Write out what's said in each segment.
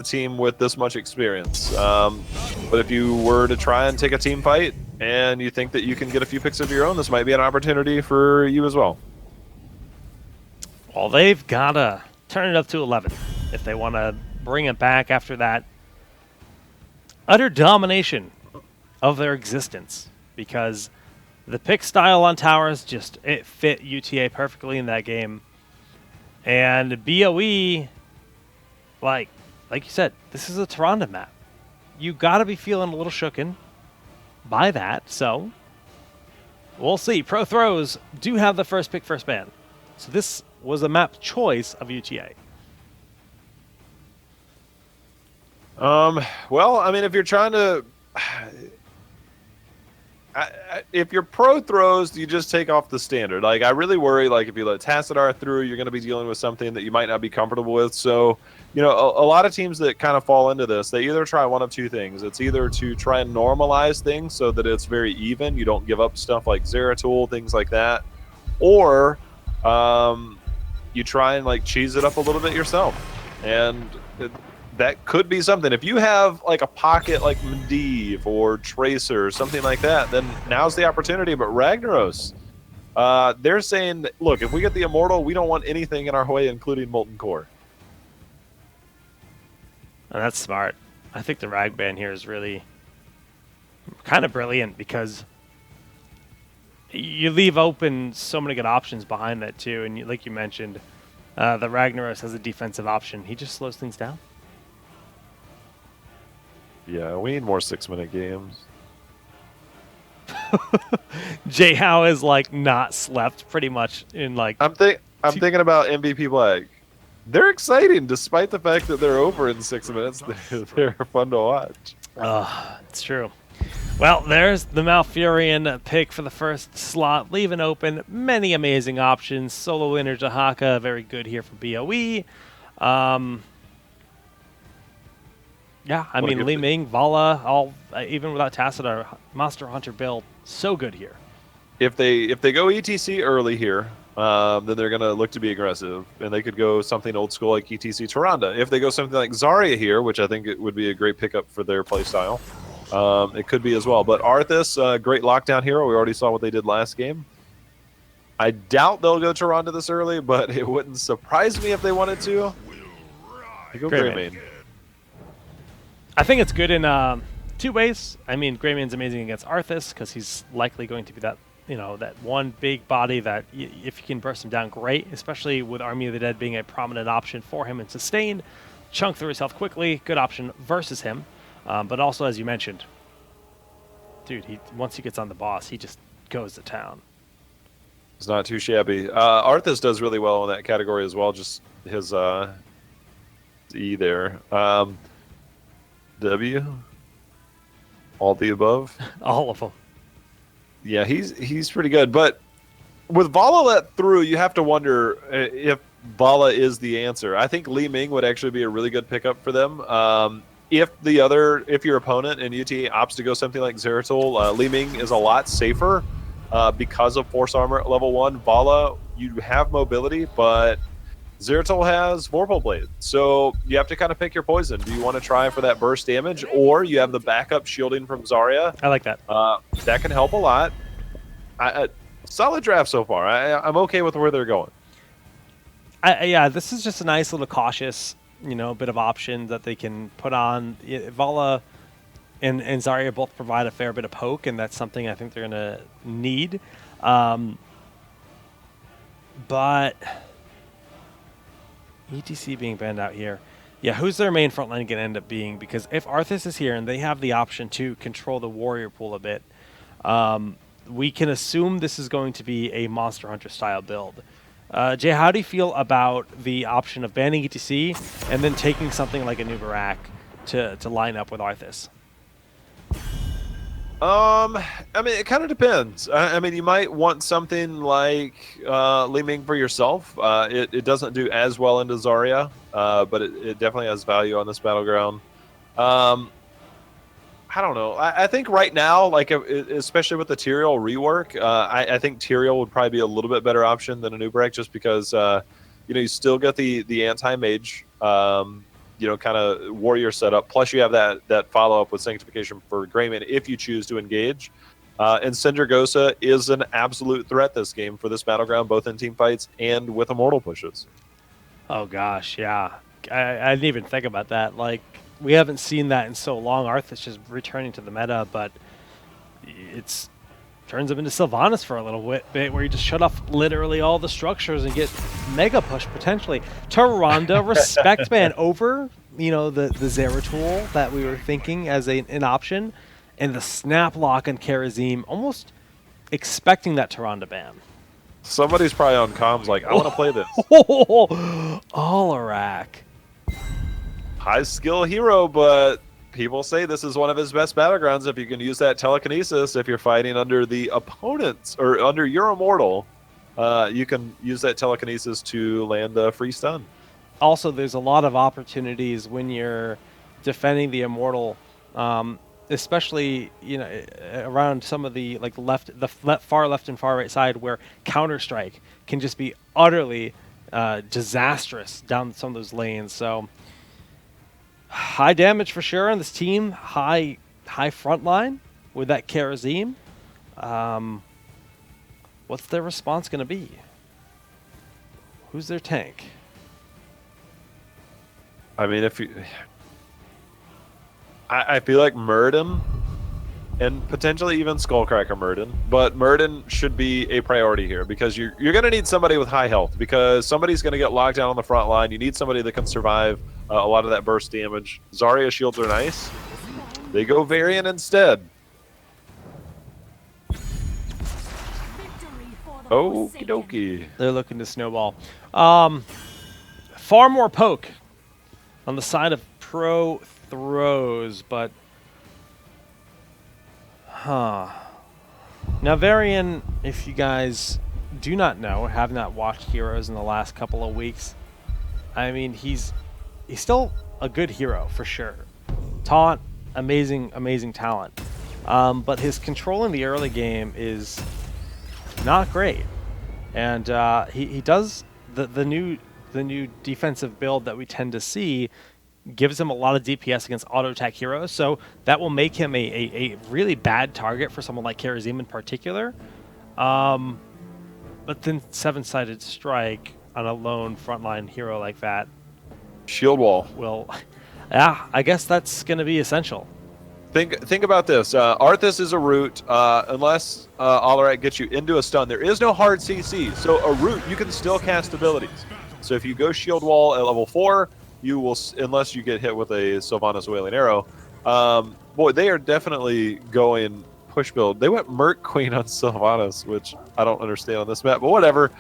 a team with this much experience. But if you were to try and take a team fight and you think that you can get a few picks of your own, this might be an opportunity for you as well. Well, they've got to turn it up to 11 if they want to bring it back after that utter domination of their existence, because the pick style on towers it fit UTA perfectly in that game. And BOE, like you said, this is a Tyrande map. You got to be feeling a little shooken by that, so we'll see. Pro Throws do have the first pick, first ban. So this was a map choice of UTA. Well, I mean, if you're trying to... if you're Pro Throws, you just take off the standard. Like, I really worry, like, if you let Tassadar through, you're going to be dealing with something that you might not be comfortable with. So, you know, a lot of teams that kind of fall into this, they either try one of two things. It's either to try and normalize things so that it's very even. You don't give up stuff like Zeratul, things like that. Or you try and, like, cheese it up a little bit yourself. And that could be something. If you have like a pocket like Medivh or Tracer or something like that, then now's the opportunity. But Ragnaros, they're saying, look, if we get the Immortal, we don't want anything in our way, including Molten Core. Oh, that's smart. I think the Rag ban here is really kind of brilliant, because you leave open so many good options behind that too. And like you mentioned, the Ragnaros has a defensive option. He just slows things down. Yeah, we need more 6-minute games. Jay Howe is like not slept pretty much in like. I'm thinking about MVP Black. They're exciting despite the fact that they're over in 6 minutes. They're fun to watch. It's true. Well, there's the Malfurion pick for the first slot, leaving open many amazing options. Solo winner Jahaka, very good here for BOE. Yeah, I mean, Li Ming, Vala, all even without Tassadar, Monster Hunter build, so good here. If they go ETC early here, then they're going to look to be aggressive, and they could go something old school like ETC Tyrande. If they go something like Zarya here, which I think it would be a great pickup for their playstyle, it could be as well. But Arthas, great lockdown hero. We already saw what they did last game. I doubt they'll go Tyrande this early, but it wouldn't surprise me if they wanted to. They go Greymane. I think it's good in two ways. I mean, Greymane's amazing against Arthas because he's likely going to be that, you know, that one big body that if you can burst him down, great, especially with Army of the Dead being a prominent option for him and sustained. Chunk through his health quickly, good option versus him. But also, as you mentioned, dude, once he gets on the boss, he just goes to town. It's not too shabby. Arthas does really well in that category as well, just his E there. W? All the above? All of them. Yeah, he's pretty good. But with Vala let through, you have to wonder if Vala is the answer. I think Li Ming would actually be a really good pickup for them. If your opponent in UTA opts to go something like Zeratul, Li Ming is a lot safer because of Force Armor at level 1. Vala, you have mobility, but Zeratul has Vorpal Blade. So you have to kind of pick your poison. Do you want to try for that burst damage, or you have the backup shielding from Zarya? I like that. That can help a lot. Solid draft so far. I'm okay with where they're going. Yeah, this is just a nice little cautious, bit of option that they can put on. Vala and Zarya both provide a fair bit of poke, and that's something I think they're going to need. But ETC being banned out here. Yeah, who's their main frontline going to end up being? Because if Arthas is here and they have the option to control the warrior pool a bit, we can assume this is going to be a Monster Hunter style build. Jay, how do you feel about the option of banning ETC and then taking something like a Nubarak to line up with Arthas? I mean, it kind of depends. I mean, you might want something like Li Ming for yourself. It doesn't do as well into Zarya, but it definitely has value on this battleground. I don't know. I think right now, like especially with the Tyrael rework, I think Tyrael would probably be a little bit better option than a Nubarak, just because you still get the anti-mage kind of warrior setup. Plus, you have that follow up with Sanctification for Greyman if you choose to engage. And Syndragosa is an absolute threat this game for this battleground, both in team fights and with immortal pushes. Oh gosh, yeah. I didn't even think about that. Like, we haven't seen that in so long. Arthas just returning to the meta, but it's turns him into Sylvanas for a little bit, where you just shut off literally all the structures and get mega push potentially. Tyrande, respect ban over, the Zeratul that we were thinking as an option, and the snap lock on Karazim, almost expecting that Tyrande ban. Somebody's probably on comms like, I want to play this. Alarak. High skill hero, but people say this is one of his best battlegrounds if you can use that telekinesis. If you're fighting under the opponents or under your immortal, you can use that telekinesis to land a free stun. Also, there's a lot of opportunities when you're defending the immortal, especially around some of the far left and far right side, where Counter-Strike can just be utterly disastrous down some of those lanes. So high damage for sure on this team, high front line with that Karazim. What's their response going to be? Who's their tank? I mean, I feel like Murden and potentially even Skullcracker Murden, but Murden should be a priority here because you're going to need somebody with high health because somebody's going to get locked down on the front line. You need somebody that can survive a lot of that burst damage. Zarya shields are nice. They go Varian instead. Okie dokie. They're looking to snowball. Far more poke on the side of Pro Throws, but now Varian, if you guys do not know, have not watched Heroes in the last couple of weeks, I mean, he's still a good hero for sure. Taunt, amazing talent, but his control in the early game is not great, and he does the new defensive build that we tend to see gives him a lot of DPS against auto attack heroes, so that will make him a really bad target for someone like Karazim in particular. But then 7-sided strike on a lone frontline hero like that, shield wall. Well, yeah, I guess that's going to be essential. Think about this. Arthas is a root. Unless Alarak gets you into a stun, there is no hard CC. So a root, you can still cast abilities. So if you go shield wall at level 4, you will, unless you get hit with a Sylvanas Wailing Arrow. Boy, they are definitely going push build. They went Merc Queen on Sylvanas, which I don't understand on this map, but whatever.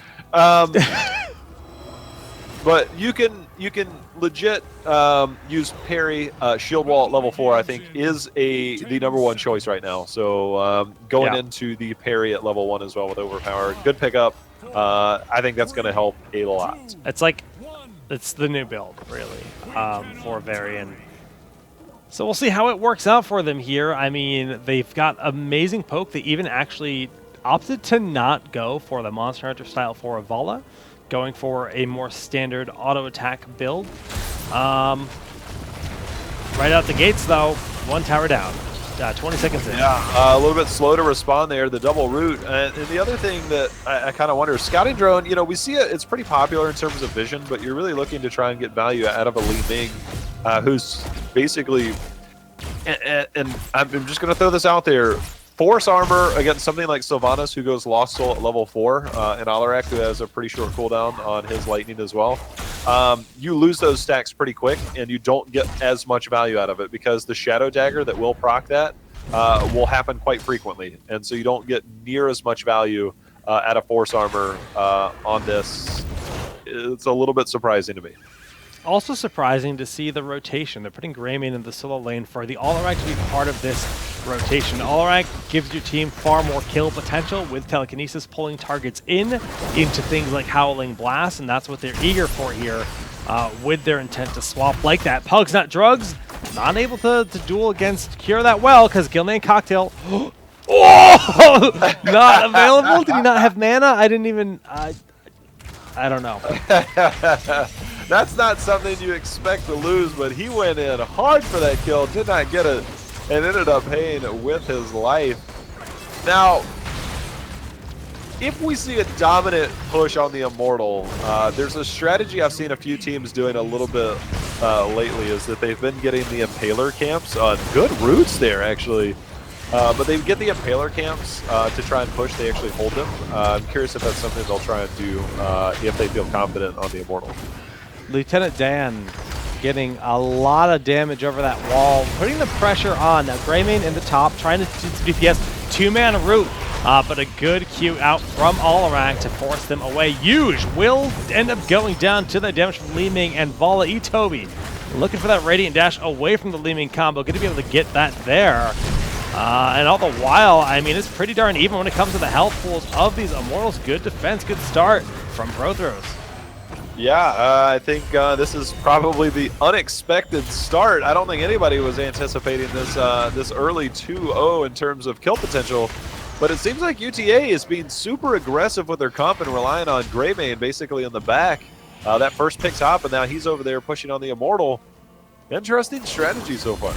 But you can legit use parry. Shield wall at level 4, I think, is the #1 choice right now. So going into the parry at level 1 as well with overpower, good pickup. I think that's going to help a lot. It's the new build, really, for Varian. So we'll see how it works out for them here. I mean, they've got amazing poke. They even actually opted to not go for the Monster Hunter style for Avala, going for a more standard auto attack build. Right out the gates, though, 1 tower down. 20 seconds in. Yeah, a little bit slow to respond there, the double root. And the other thing that I kind of wonder, scouting drone, we see it's pretty popular in terms of vision, but you're really looking to try and get value out of a Li Ming, who's basically, and I'm just going to throw this out there, force armor against something like Sylvanas, who goes Lost Soul at level 4, and Alarak, who has a pretty short cooldown on his lightning as well. You lose those stacks pretty quick, and you don't get as much value out of it because the Shadow Dagger that will proc that will happen quite frequently, and so you don't get near as much value out of force armor on this. It's a little bit surprising to me. Also surprising to see the rotation. They're putting Greyman in the solo lane for the Alarak to be part of this rotation. Alarak gives your team far more kill potential with telekinesis, pulling targets into things like Howling Blast, and that's what they're eager for here with their intent to swap like that. Pugs, not drugs, not able to duel against Cure that well because Gilman Cocktail. Oh! Not available? Did he not have mana? I didn't even... I don't know. That's not something you expect to lose, but he went in hard for that kill, did not get it, and ended up paying with his life. Now, if we see a dominant push on the Immortal, there's a strategy I've seen a few teams doing a little bit lately, is that they've been getting the Impaler camps on good routes there, actually. But they get the Impaler camps to try and push. They actually hold them. I'm curious if that's something they'll try and do if they feel confident on the Immortal. Lieutenant Dan getting a lot of damage over that wall, putting the pressure on. Now Greymane in the top, trying to do some DPS, two-man route, but a good Q out from Alarak to force them away. Huge will end up going down to the damage from Li Ming and Vala Itobi. Looking for that Radiant Dash away from the Li Ming combo, going to be able to get that there. And all the while, I mean, it's pretty darn even when it comes to the health pools of these Immortals. Good defense, good start from Prothros. Yeah, I think this is probably the unexpected start. I don't think anybody was anticipating this this early 2-0 in terms of kill potential. But it seems like UTA is being super aggressive with their comp and relying on Greymane basically in the back. That first picks up, and now he's over there pushing on the Immortal. Interesting strategy so far.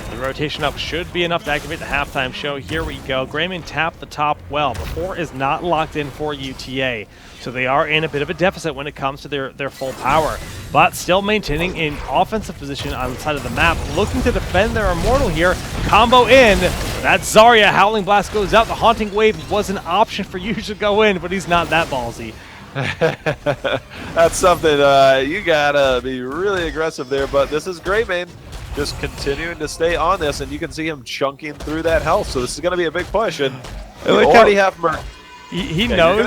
The rotation up should be enough to activate the halftime show. Here we go. Greymane tapped the top well. The 4 is not locked in for UTA, so they are in a bit of a deficit when it comes to their full power, but still maintaining an offensive position on the side of the map, looking to defend their Immortal here. Combo in. That Zarya Howling Blast goes out. The Haunting Wave was an option for you to go in, but he's not that ballsy. That's something you gotta be really aggressive there, but this is Greymane just continuing to stay on this, and you can see him chunking through that health. So this is going to be a big push, and you already have Merc. He knows.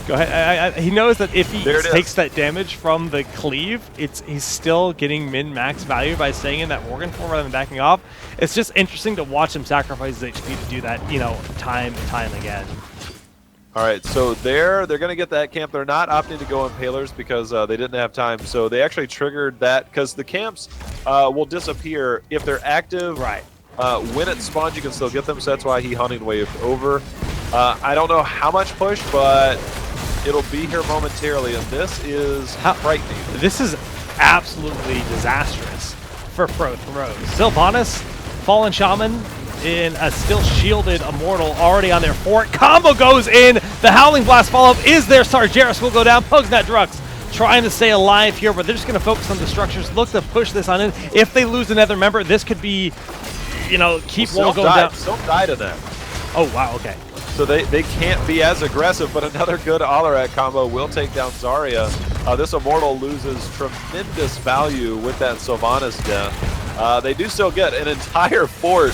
Go ahead. He knows that if he takes that damage from the cleave, he's still getting min-max value by staying in that Morgan form rather than backing off. It's just interesting to watch him sacrifice his HP to do that, you know, time and time again. All right, so they're going to get that camp. They're not opting to go Impalers because they didn't have time. So they actually triggered that because the camps will disappear if they're active. Right. When it spawns, you can still get them. So that's why he Hunting Waved over. I don't know how much push, but it'll be here momentarily. And this is frightening. This is absolutely disastrous for Prothros. Sylvanas, Fallen Shaman, in a still shielded Immortal already on their fort. Combo goes in. The Howling Blast follow-up is there. Sargeras will go down. Pugnat Drux trying to stay alive here, but they're just going to focus on the structures. Look to push this on in. If they lose another member, this could be, you know, keep wall going down. Still died to that. Oh, wow, okay. So they can't be as aggressive, but another good Alarak combo will take down Zarya. This Immortal loses tremendous value with that Sylvanas death. They do still get an entire fort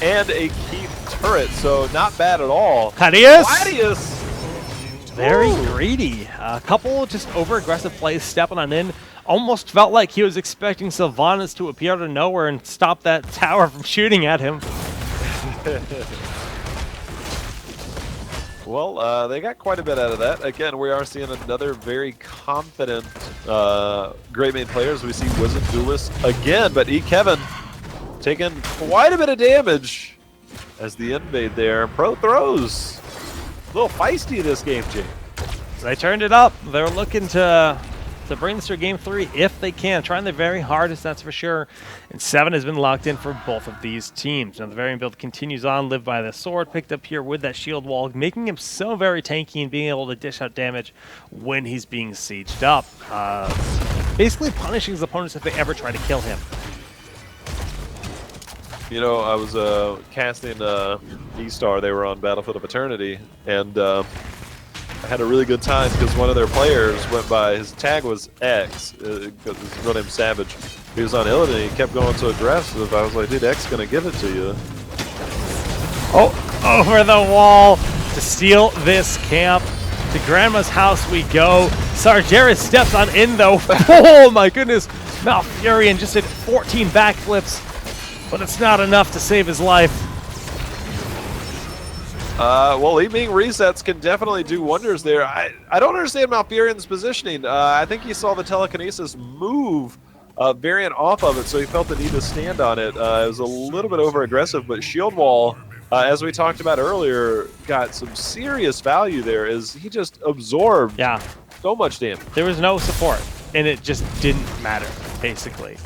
and a key turret, so not bad at all. Gladius! Very greedy. A couple just over-aggressive plays stepping on in. Almost felt like he was expecting Sylvanas to appear out of nowhere and stop that tower from shooting at him. Well, they got quite a bit out of that. Again, we are seeing another very confident Greymane players. We see Wizard Duelist again, but Kevin taking quite a bit of damage as the invade there. Prothros a little feisty this game, Jake. So they turned it up. They're looking to bring this to game 3 if they can. Trying their very hardest, that's for sure. And 7 has been locked in for both of these teams. Now the Varian build continues on. Live by the sword, picked up here with that shield wall, making him so very tanky and being able to dish out damage when he's being sieged up. Basically punishing his opponents if they ever try to kill him. You know, I was casting E-Star. They were on Battlefield of Eternity, and I had a really good time because one of their players went by, his tag was X, because his real name's Savage. He was on Illidan and he kept going so aggressive. I was like, dude, X is going to give it to you. Oh, over the wall to steal this camp. To Grandma's house we go. Sargeras steps on in though. Oh my goodness. Malfurion just did 14 backflips, but it's not enough to save his life. Well, Li Ming resets can definitely do wonders there. I don't understand Malfurion's positioning. I think he saw the telekinesis move Variant off of it, so he felt the need to stand on it. It was a little bit over-aggressive, but Shield Wall, as we talked about earlier, got some serious value there as he just absorbed so much damage. There was no support. and it just didn't matter, basically.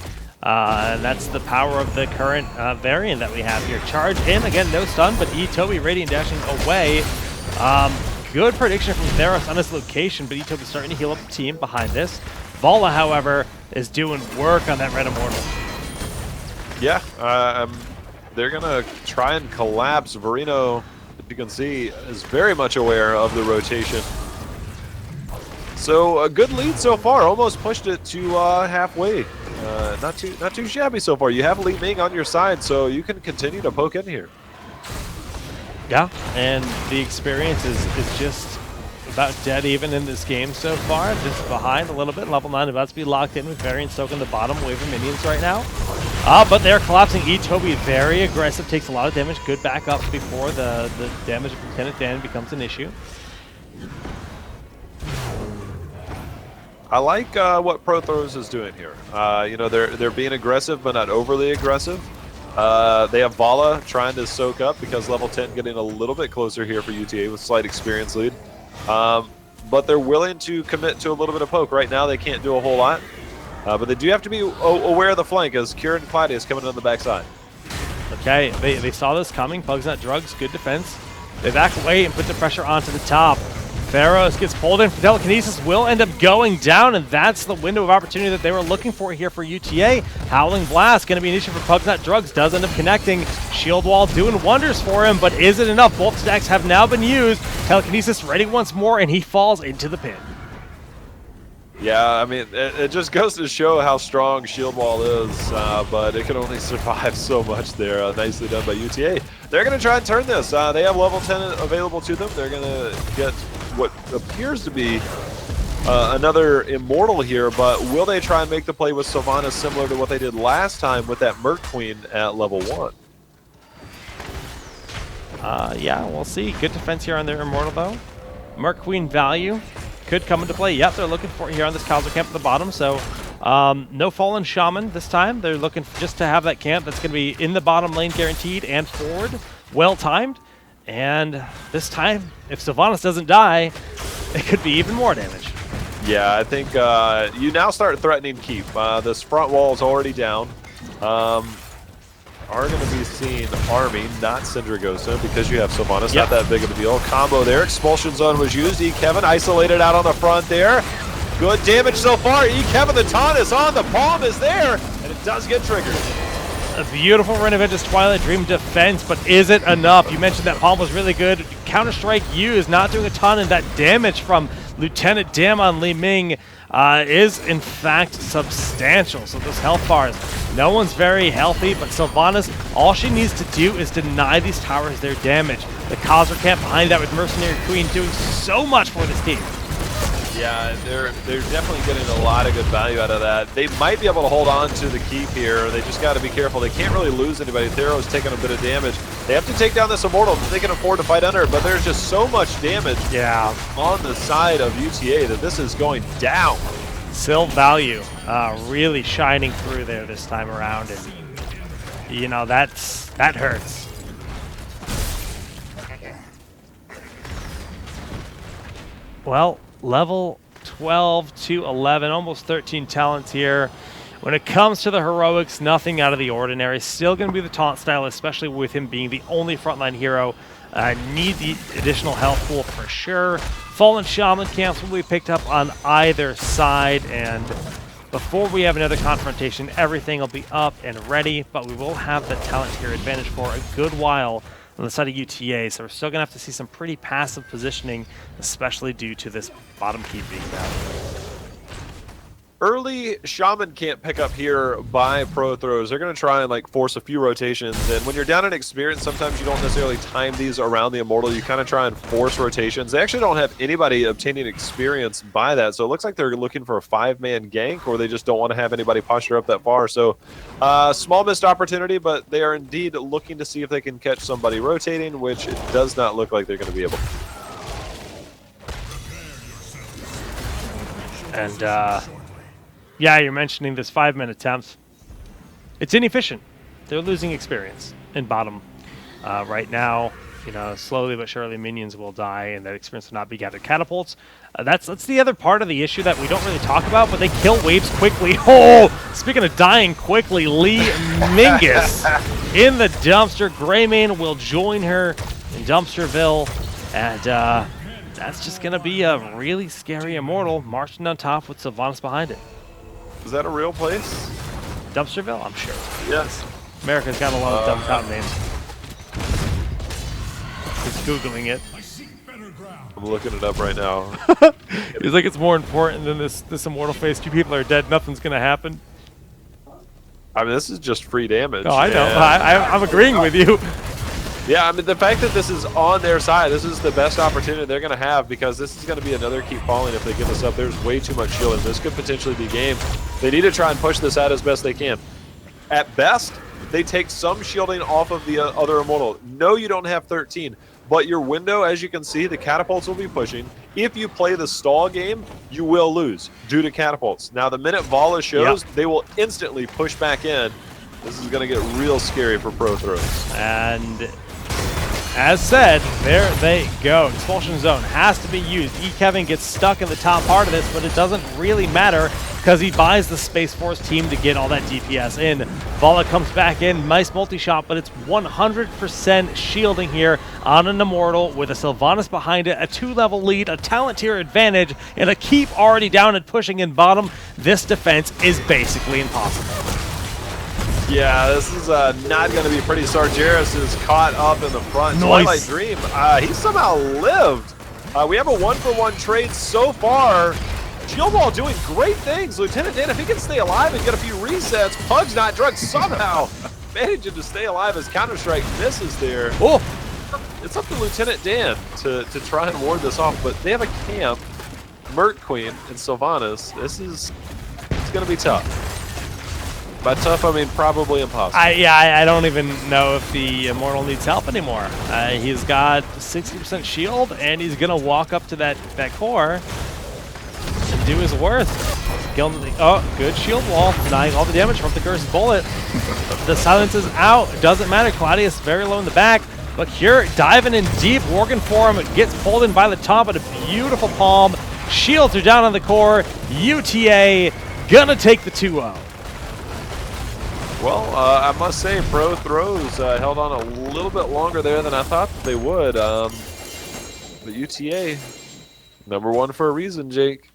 And that's the power of the current variant that we have here. Charge in, again, no stun, but Itobi Radiant dashing away. Good prediction from Theros on his location, but Itobi starting to heal up the team behind this. Vala, however, is doing work on that Red Immortal. Yeah, they're going to try and collapse. Verino, if you can see, is very much aware of the rotation. So a good lead so far, almost pushed it to halfway. Not too shabby so far. You have Li Ming on your side, so you can continue to poke in here. Yeah, and the experience is just about dead even in this game so far. Just behind a little bit. Level 9 about to be locked in with Variant soaking the bottom wave of minions right now. But they're collapsing. Itobi very aggressive, takes a lot of damage. Good backup before the damage of Lieutenant Dan becomes an issue. I like what Prothros is doing here. You know, they're being aggressive, but not overly aggressive. They have Vala trying to soak up because level 10 getting a little bit closer here for UTA with slight experience lead. But they're willing to commit to a little bit of poke. Right now they can't do a whole lot. But they do have to be aware of the flank as Kieran and Claudius coming on the backside. Okay, they saw this coming. Pugs Not Drugs, good defense. They back away and put the pressure onto the top. Theros gets pulled in for telekinesis, will end up going down, and that's the window of opportunity that they were looking for here for UTA. Howling Blast going to be an issue for Pugs Not Drugs, does end up connecting. Shield Wall doing wonders for him, but is it enough? Both stacks have now been used. Telekinesis ready once more, and he falls into the pit. Yeah, I mean, it just goes to show how strong Shield Wall is, but it can only survive so much there. Nicely done by UTA. They're going to try and turn this. They have level 10 available to them. They're going to get what appears to be another Immortal here, but will they try and make the play with Sylvanas similar to what they did last time with that Merc Queen at level 1? Yeah, we'll see. Good defense here on their Immortal, though. Merc Queen value could come into play. Yep, they're looking for it here on this Kaiser camp at the bottom, so no Fallen Shaman this time. They're looking just to have that camp that's going to be in the bottom lane guaranteed and forward, well-timed. And this time, if Sylvanas doesn't die, it could be even more damage. Yeah, I think you now start threatening keep. This front wall is already down. Are going to be seeing Army, not Syndragosa, because you have Sylvanas. Yep. Not that big of a deal. Combo there. Expulsion Zone was used. Kevin isolated out on the front there. Good damage so far. Kevin, the taunt is on. The palm is there, and it does get triggered. A beautiful Reneventus Twilight Dream defense, but is it enough? You mentioned that palm was really good. Counter-Strike used, not doing a ton, and that damage from Lieutenant Dan on Li Ming is in fact substantial. So those health bars, no one's very healthy, but Sylvanas, all she needs to do is deny these towers their damage. The Kaiser camp behind that with Mercenary Queen doing so much for this team. Yeah, they're definitely getting a lot of good value out of that. They might be able to hold on to the keep here. They just got to be careful. They can't really lose anybody. Thero's taking a bit of damage. They have to take down this Immortal. They can afford to fight under, but there's just so much damage on the side of UTA that this is going down. Syl value really shining through there this time around, and you know that hurts. Well, level 12 to 11, almost 13 talents here. When it comes to the heroics, nothing out of the ordinary. Still going to be the taunt style, especially with him being the only frontline hero. Need the additional health pool for sure. Fallen Shaman camps will be picked up on either side, and before we have another confrontation, everything will be up and ready, but we will have the talent tier advantage for a good while on the side of UTA, so we're still going to have to see some pretty passive positioning, especially due to this bottom keep being down. Early Shaman can't pick up here by Prothros. They're going to try and like force a few rotations, and when you're down in experience, sometimes you don't necessarily time these around the Immortal. You kind of try and force rotations. They actually don't have anybody obtaining experience by that, so it looks like they're looking for a 5-man gank, or they just don't want to have anybody posture up that far. So small missed opportunity, but they are indeed looking to see if they can catch somebody rotating, which it does not look like they're going to be able to. And yeah, you're mentioning this 5-man attempt. It's inefficient. They're losing experience in bottom right now. you know, slowly but surely minions will die, and that experience will not be gathered. Catapults, that's the other part of the issue that we don't really talk about, but they kill waves quickly. Oh, speaking of dying quickly, Lee Mingus in the dumpster. Greymane will join her in Dumpsterville, and that's just going to be a really scary Immortal marching on top with Sylvanas behind it. Is that a real place? Dumpsterville? I'm sure. Yes. America's got a lot of dumb town names. He's Googling it. I'm looking it up right now. He's like, it's more important than this Immortal phase. 2 people are dead. Nothing's going to happen. I mean, this is just free damage. Oh, I know. I'm agreeing with you. Yeah, I mean, the fact that this is on their side, this is the best opportunity they're going to have, because this is going to be another keep falling if they give this up. There's way too much shielding. This could potentially be game. They need to try and push this out as best they can. At best, they take some shielding off of the other Immortal. No, you don't have 13, but your window, as you can see, the catapults will be pushing. If you play the stall game, you will lose due to catapults. Now, the minute Vala shows, they will instantly push back in. This is going to get real scary for Pro Throws. And as said, there they go. Expulsion Zone has to be used. Kevin gets stuck in the top part of this, but it doesn't really matter because he buys the Space Force team to get all that DPS in. Vala comes back in, nice multi-shot, but it's 100% shielding here on an Immortal with a Sylvanas behind it, a 2-level lead, a talent tier advantage, and a keep already down and pushing in bottom. This defense is basically impossible. Yeah, this is not going to be pretty. Sargeras is caught up in the front. Nice. Twilight Dream, he somehow lived. We have a 1-for-1 trade so far. Shield Wall doing great things. Lieutenant Dan, if he can stay alive and get a few resets, Pug's not drugged somehow. Managing to stay alive as Counter-Strike misses there. Oh, it's up to Lieutenant Dan to try and ward this off, but they have a camp, Merc Queen, and Sylvanas. It's going to be tough. By tough, I mean probably impossible. I don't even know if the Immortal needs help anymore. He's got 60% shield, and he's going to walk up to that core and do his worth. Oh, good shield wall, denying all the damage from the cursed bullet. The silence is out. It doesn't matter. Claudius very low in the back, but Cure diving in deep, working for him. It gets pulled in by the top, but a beautiful palm. Shields are down on the core. UTA gonna take the 2-0. Well, I must say, Pro Throws held on a little bit longer there than I thought they would. But UTA, #1 for a reason, Jake.